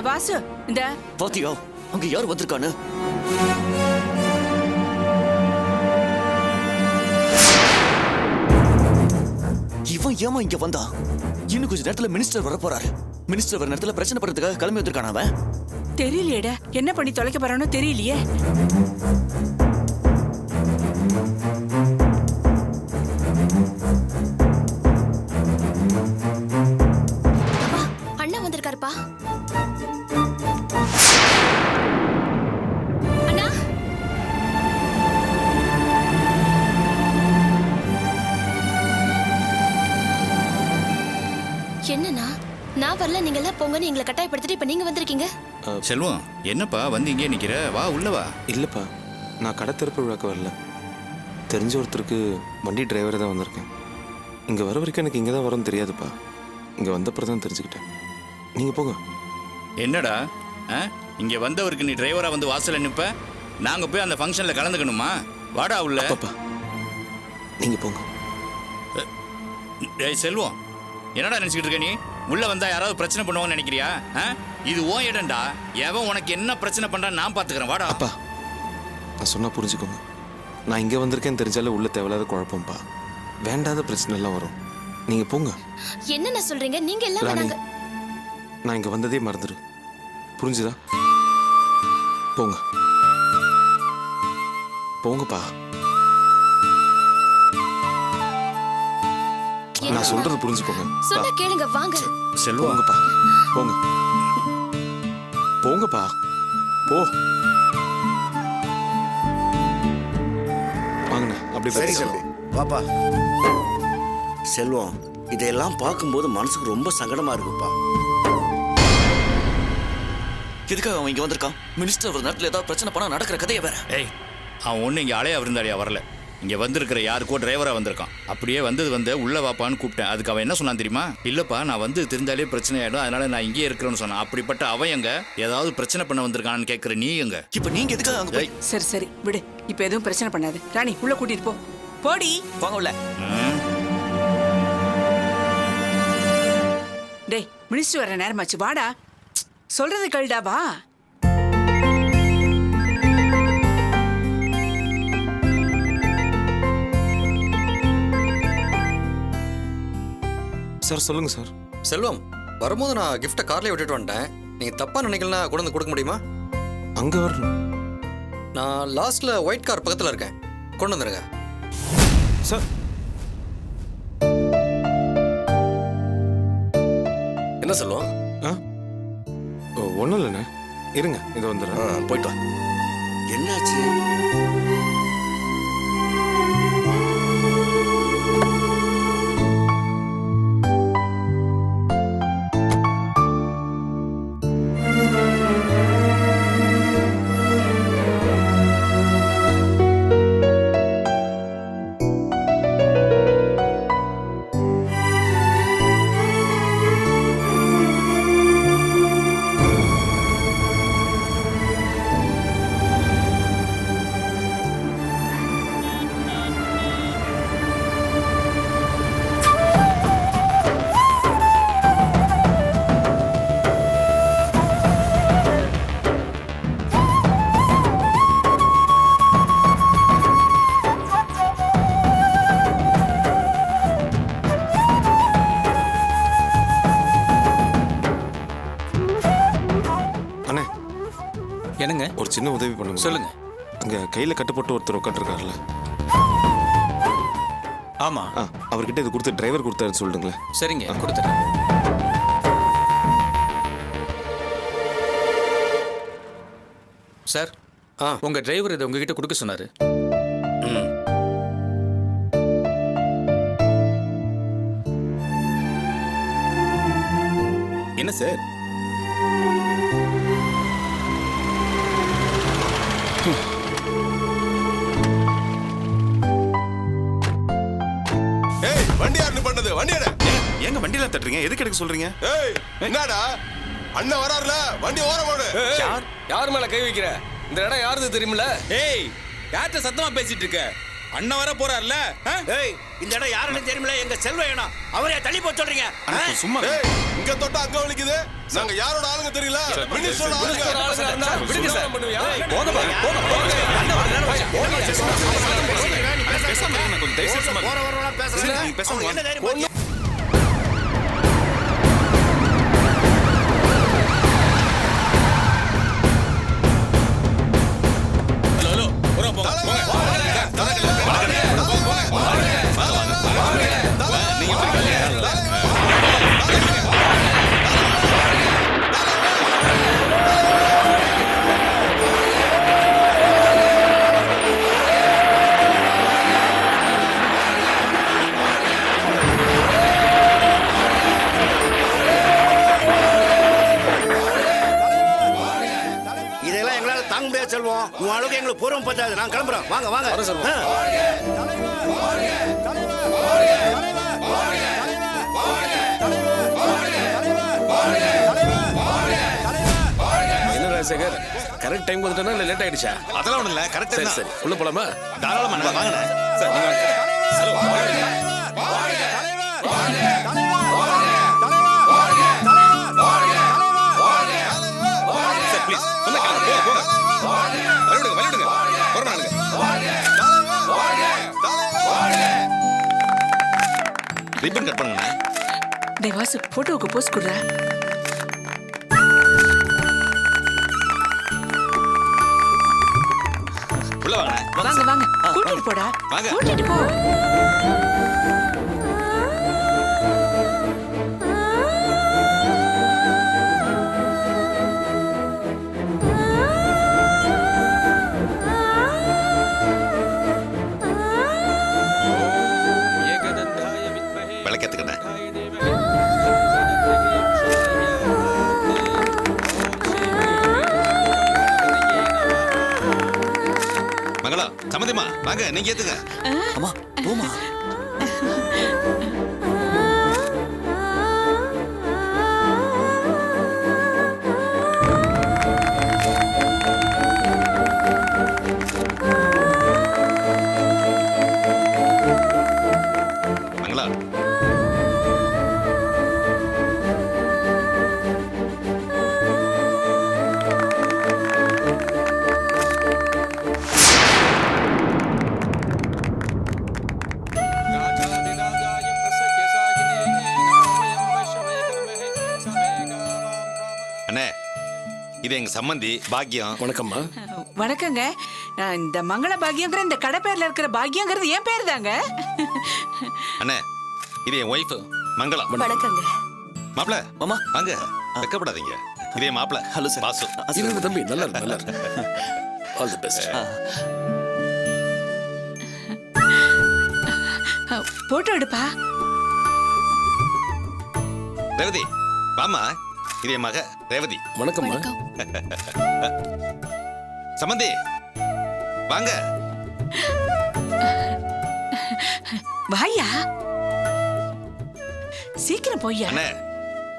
வாசு இந்த பாத்தியா அங்க யார் வந்திருக்கானு? இவன் ஏமா இங்க வந்தா? இன்னும் கொஞ்ச நேரத்துல மினிஸ்டர் வர போறாரு. மினிஸ்டர் வர நேரத்துல பிரச்சனை பண்றதுக்காக கிளம்பி வந்திருக்கான அவன். தெரியலையேடா, என்ன பண்ணி தொலைக்க போறானோ தெரியலையே. அண்ணா வந்திருக்காருப்பா. என்னன்னா நான் வரல, நீங்க எல்லாம் போங்கன்னு எங்களை கட்டாயப்படுத்திட்டு இப்ப நீங்க வந்திருக்கீங்க. செல்வம், என்னப்பா வந்து இங்கே நிக்கிற? வா உள்ள வா. இல்லப்பா, நான் கடை திறப்பு விழாக்க வரல. தெரிஞ்ச ஒருத்தருக்கு வண்டி டிரைவரை தான் வந்திருக்கேன். இங்கே வர வரைக்கும் எனக்கு இங்கே தான் வரும்னு தெரியாதுப்பா. இங்கே வந்தப்பறம் தான் தெரிஞ்சுக்கிட்டேன். நீங்கள் போங்க. என்னடா இங்கே வந்தவருக்கு நீ டிரைவரா வந்து வாசல்ல நிற்ப? நாங்கள் போய் அந்த ஃபங்க்ஷனில் கலந்துக்கணுமா? வாடா உள்ள. பாப்பா நீங்கள் போங்க. ஏய் செல்வம், என்னடா நினச்சிக்கிட்டு இருக்க நீ? உள்ள வந்தா யாராவது பிரச்சனை பண்ணுவாங்கன்னு நினைக்கிறியா? இது ஓ இடம்டா. எவன் உனக்கு என்ன பிரச்சனை பண்றான்னு நான் பாத்துக்கிறேன். வாடா. அப்பா, நான் சொன்னா புரிஞ்சுக்கோங்க. நான் இங்கே வந்திருக்கேன்னு தெரிஞ்சாலே உள்ள தேவையில்லாத குழப்பம்பா. வேண்டாத பிரச்சனை எல்லாம் வரும். நீங்க போங்க. என்ன சொல்றீங்க? நீங்க எல்லாம் வேணாங்க. நான் இங்க வந்ததே மறந்துரு. புரிஞ்சுதா? போங்க போங்கப்பா. நான் சொல்றது புரிஞ்சுக்கோங்க. சொன்னா கேளுங்க, வாங்க. செல்வங்கப்பா, போங்க போங்கப்பா, போ. வாங்கண்ணா, அப்படி சரி செல்வம், வாப்பா. செல்வம், இதையெல்லாம் பார்க்கும்போது மனசுக்கு ரொம்ப சங்கடமா இருக்குப்பா. எதுக்காக அவன் இங்க வந்திருக்கான்? மினிஸ்டர் ஒரு நேரத்துல ஏதாவது பிரச்சனை பண்ணா நடக்கிற கதையை வேற. ஏய், அவன் ஒன்றும் இங்கே அலையா விருந்தாளியா வரல. இங்கே வந்திருக்கிற யாருக்கோ டிரைவராக வந்திருக்கான். அப்படியே வந்தது உள்ள வாப்பான்னு கூப்பிட்டேன். அதுக்கு அவன் என்ன சொன்னான் தெரியுமா? இல்லைப்பா, நான் வந்து தெரிஞ்சாலே பிரச்சனை ஆகிடும், அதனால நான் இங்கே இருக்கிறேன்னு சொன்னான். அப்படிப்பட்ட அவன் எங்க ஏதாவது பிரச்சனை பண்ண வந்திருக்கான்னு கேட்குற நீ எங்க? இப்ப நீங்க எதுக்காக அங்க போய்? சரி சரி விடு, இப்ப எதுவும் பிரச்சனை பண்ணாது. ராணி உள்ள கூட்டிட்டு போ. போடி. வாங்க உள்ள. டேய், மினிஸ்டர் வர நேரமாச்சு, வாடா. சொல்றது கல்டா, வா. சார் சொல்லுங்க சார். செல்வம், வரும்போது நான் கிஃப்ட்டை கார்லேயே விட்டுட்டு வந்துட்டேன். நீங்கள் தப்பாக நினைக்கலன்னா கொண்டு வந்து கொடுக்க முடியுமா? அங்கே வரணும். நான் லாஸ்ட்டில் ஒயிட் கார் பக்கத்தில் இருக்கேன், கொண்டு வந்துடுங்க. சார் என்ன செல்வம்? ஒன்றும் இல்லைண்ணே, இருங்க, இதை வந்துடுறேன். போயிட்டு வா. என்னாச்சு? என்னங்க? ஒரு சின்ன உதவி பண்ணுங்க. சொல்லுங்க. அங்க கையில கட்டுப்பட்டு ஒருத்தர் உட்காந்துருக்காருல்ல? ஆமா. அவர்கிட்ட இது கொடுத்து டிரைவர் கொடுத்தாருன்னு சொல்லுங்களேன். சரிங்க, கொடுத்துறேன். சார், உங்க டிரைவர் இதை உங்ககிட்ட கொடுக்க சொன்னாரு. என்ன சார்? வண்டி யாரு பண்ணது? வண்டியட ஏங்க வண்டியில தட்டுறீங்க? எதுக்கு எடுக்க சொல்றீங்க? ஏய், என்னடா அண்ணன் வராருல, வண்டி ஓரம் போடு. யார் மேல கை வைக்கிற? இந்த இடம் யாருது தெரியுமில? ஏய், யார்கிட்ட சத்தமா பேசிட்டு இருக்க? அண்ணன் வர போறாருல ஏய் இந்த இடம் யாருன்னு தெரியுமில எங்க செல்வ இடம் அவரே தள்ளி போக சொல்றீங்க சும்மா ஏய் இங்க தொட்டா அங்க வலிக்குது நாங்க யாரோட ஆளுங்க தெரியல மினிஸ்டரோட ஆளுங்க விடுங்க சார் கொஞ்சம் தயவு செய்து சும்மா போற வரவெல்லாம் பேசுறீங்க நீங்க பேசாம என்ன தைரியம் பாத்தியா? ஹலோ போங்க இதெல்லாம் எங்களால தாங்க முடியாது செல்வம் உன் அளவுக்கு எங்களுக்கு பொறுமை பத்தாது நான் கிளம்புறோம் வாங்க வாங்க என்ன ராஜசேகர் கரெக்ட் டைம் வந்துட்டா இல்ல லேட் ஆயிடுச்சா? அதெல்லாம் ஒண்ணு இல்ல கரெக்டா சரி சரி உள்ள போலாமா? தாராளமா வாங்க சார் நீங்க சார் ப்ளீஸ் சொன்ன போங்க விளையாடுங்க ஒரு நாளுங்க ரிப்பன் கட் பண்ணுங்க டேய் வாசு போட்டோவுக்கு போஸ்ட் குடுறா. உள்ள வாங்க வாங்க வாங்க கூட்டிட்டு போடா. வாங்க. கூட்டிட்டு போ. விளக்கத்துக்குண்ணே மங்களா சம்மதிமா வாங்க நீங்க ஏத்துங்க அம்மா போமா மங்களா அண்ணே இது எங்க சம்மந்தி பாக்கியம் வணக்கம்மா. வணக்கங்க. இந்த மங்கள பாக்கியங்கிற இந்த கடை பேர்ல இருக்கிற பாக்கியங்கிறது என் பேர் தாங்க. அண்ணே இது என் ஒய்ஃப் மங்களா வணக்கங்க. மாப்பிள மாமா வாங்க வெக்கப்படாதீங்க இதே மாப்பிள ஹலோ சார். பாசு இருங்க தம்பி நல்லா இருக்கு நல்லா இருக்கு. All the best. போட்டோ எடுப்பா. ரேவதி வாமா இது என் மக ரேவதி வணக்கம்மா. சம்மந்தி வாங்க வாயா சீக்கிரம் போய்யா. அண்ணே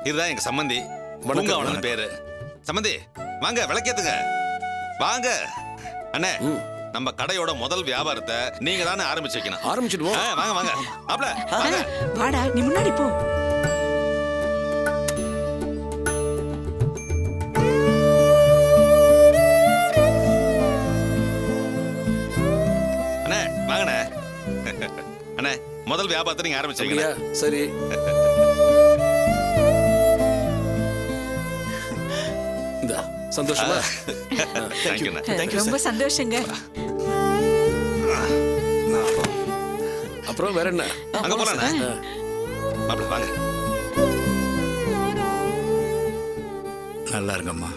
இதுதான் எங்க சம்மந்தி பூங்காவனன் பேரு சம்மந்தி வாங்க விளக்கேத்துங்க வாங்க அண்ணே நம்ம கடையோட முதல் வியாபாரத்தை நீங்க தானே ஆரம்பிச்சு வைக்கணும் ஆரம்பிச்சிடுவோம். வாங்க வாங்க மாப்ள வாங்க வாடா நீ முன்னாடி போ. அண்ணே வாங்கண்ணே அண்ணே முதல் வியாபாரத்தை நீங்க ஆரம்பிச்சு அப்படியா? வைக்கணும் சரி. இந்தா சந்தோஷமா? தேங்க்யூண்ணே தேங்க்யூ ரொம்ப சார். சந்தோஷங்க. அப்புறம் வேற என்ன? அங்க போலாண்ணே மாப்ள வாங்க நல்லா இருங்கம்மா.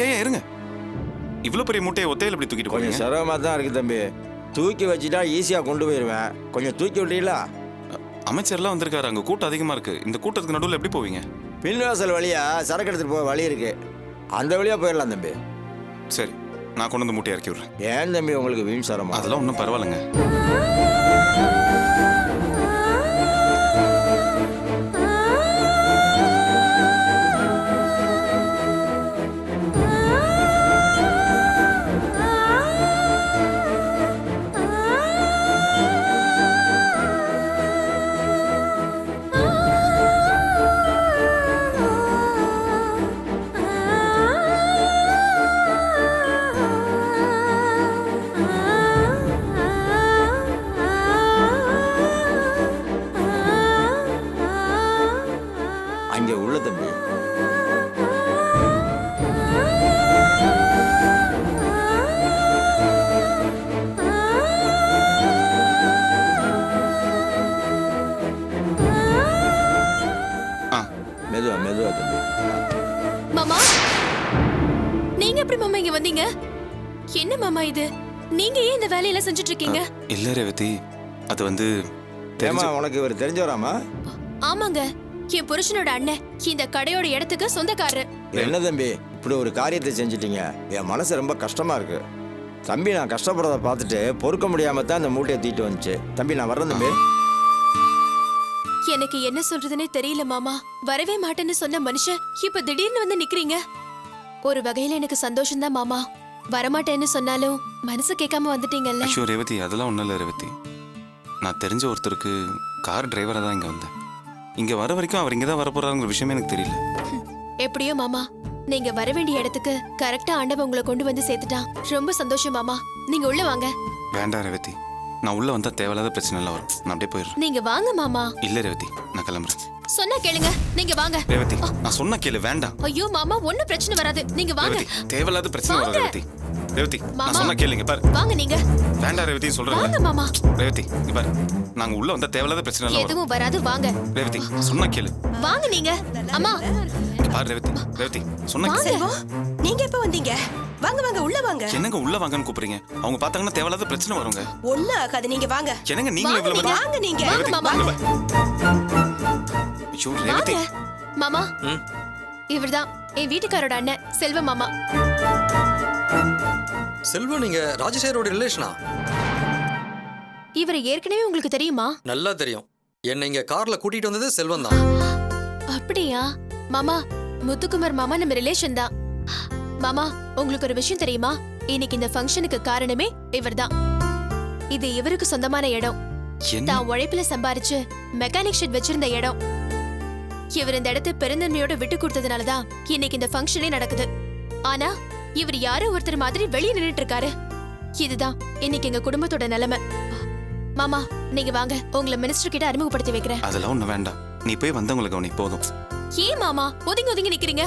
ஐயா இருங்க, இவ்வளோ பெரிய மூட்டையை ஒத்தையில் எப்படி தூக்கிட்டு கொஞ்சம் போறீங்க? சிரமமாக தான் இருக்கு தம்பி. தூக்கி வச்சுட்டா ஈஸியாக கொண்டு போயிடுவேன். கொஞ்சம் தூக்கி விட்டீங்களா? அமைச்சர்லாம் வந்திருக்காரு, அங்கே கூட்டம் அதிகமாக இருக்கு. இந்த கூட்டத்துக்கு நடுவில் எப்படி போவீங்க? பின்வாசல் வழியா சரக்கு எடுத்துட்டு போக வழி இருக்கு, அந்த வழியா போயிடலாம் தம்பி. சரி, நான் கொண்டு வந்து மூட்டையை இறக்கி விடுறேன். ஏன் தம்பி உங்களுக்கு வீண் சிரமம்? அதெல்லாம் ஒன்றும் பரவாயில்லைங்க. அங்கே உள்ள தம்பி. ஆ மெதுவா மெதுவா தம்பி. மாமா நீங்க எப்படி மாமா இங்க வந்தீங்க? என்ன மாமா இது? நீங்க ஏன் இந்த வேலையெல்லாம் செஞ்சுட்டு இருக்கீங்க? இல்லை ரேவதி, அது வந்து ஏமா உனக்கு இவர் தெரிஞ்சவராமா? ஆமாங்க, என் புருஷனோட அண்ணன் இந்த கடையோட இடத்துக்கு சொந்தக்காரரு. என்ன தம்பி இப்படி ஒரு காரியத்தை செஞ்சிட்டீங்க? என் மனசு ரொம்ப கஷ்டமா இருக்கு தம்பி. நான் கஷ்டப்படுறத பார்த்துட்டு பொறுக்க முடியாம தான் அந்த மூட்டையை தூக்கிட்டு வந்துச்சு. தம்பி நான் வர்றேன் தம்பி. எனக்கு என்ன சொல்றதுன்னே தெரியல மாமா. வரவே மாட்டேன்னு சொன்ன மனுஷன் இப்ப திடீர்னு வந்து நிக்கிறீங்க. ஒரு வகையில எனக்கு சந்தோஷம் தான் மாமா. வரமாட்டேன்னு சொன்னாலும் மனசு கேட்காம வந்துட்டீங்கல்ல. ஐயோ ரேவதி, அதெல்லாம் ஒன்றும் இல்லை ரேவதி. நான் தெரிஞ்ச ஒருத்தருக்கு கார் டிரைவராக தான் இங்கே வந்தேன். இங்கே வர வரைக்கும் அவர் இங்கே தான் வரப்போறாருங்கிற விஷயமே எனக்கு தெரியல. எப்படியோ மாமா, நீங்க வர வேண்டிய இடத்துக்கு கரெக்டா ஆண்டவன் உங்களை கொண்டு வந்து சேர்த்துட்டான். ரொம்ப சந்தோஷம் மாமா. நீங்க உள்ள வாங்க. வேண்டாம் ரேவதி, நான் உள்ள வந்தா தேவையில்லாத பிரச்சனை எல்லாம் வரும். நான் அப்படியே போயிடுறேன். நீங்க வாங்க மாமா. இல்ல ரேவதி, நான் கிளம்புறேன். சொன்னா கேளுங்க, நீங்க வாங்க. ரேவதி, நான் சொன்னா கேளு. வேண்டாம். ஐயோ மாமா, ஒண்ணும் பிரச்சனை வராது. நீங்க வாங்க. ரேவதி, தேவையில்லாத பிரச்சனை வரும் ரேவதி. ரேவதி, நான் மாமா. சொன்னா கேளுங்க பாரு. வாங்க நீங்க. வேண்டாம் ரேவதி, சொல்றேன். வாங்க மாமா. ரேவதி, இங்க பாரு, நாங்க உள்ள வந்தா தேவையில்லாத பிரச்சனை எல்லாம் வரும். எதுவும் வராது, வாங்க. ரேவதி, சொன்னா கேளு. வாங்க நீங்க. அம்மா இங்க பாரு ரேவதி, ரேவதி சொன்னா கேளு. நீங்க எப்ப வந்தீங்க? வாங்க வாங்க உள்ள வாங்க. என்னங்க உள்ள வாங்கன்னு கூப்பிடுறீங்க? அவங்க பார்த்தாங்கன்னா தேவையில்லாத பிரச்சனை வருங்க. ஒண்ணு ஆகாது, நீங்க வாங்க. என்னங்க நீங்க வாங்க இவ்வளவு நீங்க. வாங்க நீங்க. வாங்க மாமா. ஐயோ ரேவதி. வாங்க. மாமா இவர்தான் என் வீட்டுக்காரோட அண்ணன் செல்வ மாமா. செல்வம், நீங்க ராஜசேகரோட ரிலேஷனா? இவரை ஏற்கனவே உங்களுக்கு தெரியுமா? நல்லா தெரியும். என்னை இங்க கார்ல கூட்டிட்டு வந்தது செல்வம் தான். அப்படியா? மாமா, முத்துக்குமார் மாமா நம்ம ரிலேஷன் தான். மாமா, உங்களுக்கு ஒரு விஷயம் தெரியுமா? இன்னைக்கு இந்த ஃபங்க்ஷனுக்கு காரணமே இவர்தான். இது இவருக்கு சொந்தமான இடம். என்ன? தான் உழைப்புல சம்பாரிச்சு மெக்கானிக் ஷெட் வச்சிருந்த இடம். இவர் இந்த இடத்தை பெருந்தன்மையோட விட்டு கொடுத்ததுனாலதான் இன்னைக்கு இந்த ஃபங்க்ஷனே நடக்குது. ஆனா இவர் யாரோ ஒருத்தர் மாதிரி வெளியே நின்னுட்டு இருக்காரு. இதுதான் இன்னைக்கு எங்க குடும்பத்தோட நிலைமை. மாமா நீங்க வாங்க, உங்களை மினிஸ்டர் கிட்ட அறிமுகப்படுத்தி வைக்கிறேன். அதெல்லாம் ஒண்ணு வேண்டாம், நீ போய் வந்தவங்களை கவனி போதும். ஏன் மாமா ஒதுங்கி ஒதுங்கி நிக்கிறீங்க?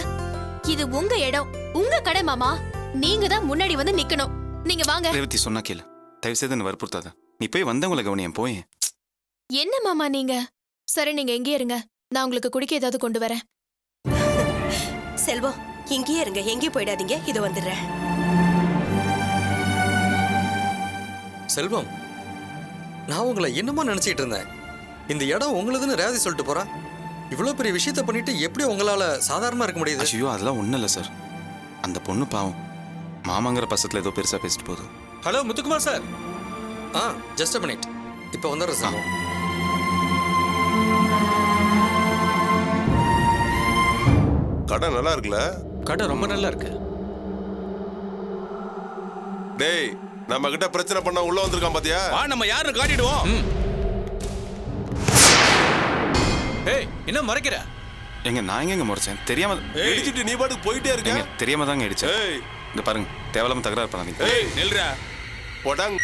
இது உங்க இடம், உங்க கடை மாமா. நீங்க தான் முன்னாடி வந்து நிக்கணும். நீங்க வாங்க. ரேவதி சொன்னா கேளு, தயவு செய்து என்ன வற்புறுத்தாத. நீ போய் வந்தவங்களை கவனியன் போய். என்ன மாமா நீங்க? சரி நீங்க எங்கே இருங்க, நான் உங்களுக்கு குடிக்க ஏதாவது கொண்டு வரேன். செல்வம் இங்கேயே இருங்க, எங்கேயும் போயிடாதீங்க. இது வந்துடுறேன். செல்வம், நான் உங்களை என்னமோ நினைச்சிட்டு இருந்தேன். இந்த இடம் உங்களுதுன்னு ரேவதி சொல்லிட்டு போறா. இவ்வளவு பெரிய விஷயத்த பண்ணிட்டு எப்படி உங்களால சாதாரணமா இருக்க முடியுது? ஐயோ அதெல்லாம் ஒண்ணும் இல்லை சார். அந்த பொண்ணு பாவம் மாமாங்கிற பசத்துல ஏதோ பெருசா பேசிட்டு போகுது. Hello Muthukumar sir. Just a minute, இப்போ வந்துடுறேன் சார். கடை நல்லா இருக்குல்ல? கடை ரொம்ப நல்லா இருக்கு. டேய், நம்ம கிட்ட பிரச்சனை பண்ண உள்ள வந்திருக்கான் பாத்தியா? வா நம்ம யாருன்னு காட்டிடுவோம். ஏய் என்ன மறைக்கிற? எங்க நான் எங்க முறைச்சேன் தெரியாம. இடிச்சிட்டு நீ பாட்டுக்கு போயிட்டே இருக்க. எங்க தெரியாம தாங்க அடிச்சேன். ஏய், இந்த பாருங்க, தேவையில்லாம தகராறு பண்ணாதீங்க. ஏய் நில்றா. போடாங்க.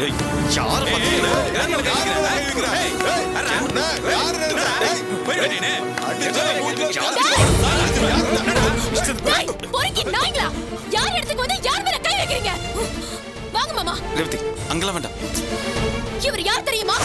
ஏய் யார் பாத்தீங்க? பொறுக்கி நாய்ங்களா, யார் இடத்துக்கு வந்து யார் மேல கை வைக்கிறீங்க? வாங்க மாமா. ரேவதி அங்கெல்லாம் வேண்டாம். இவர் யார் தெரியுமா?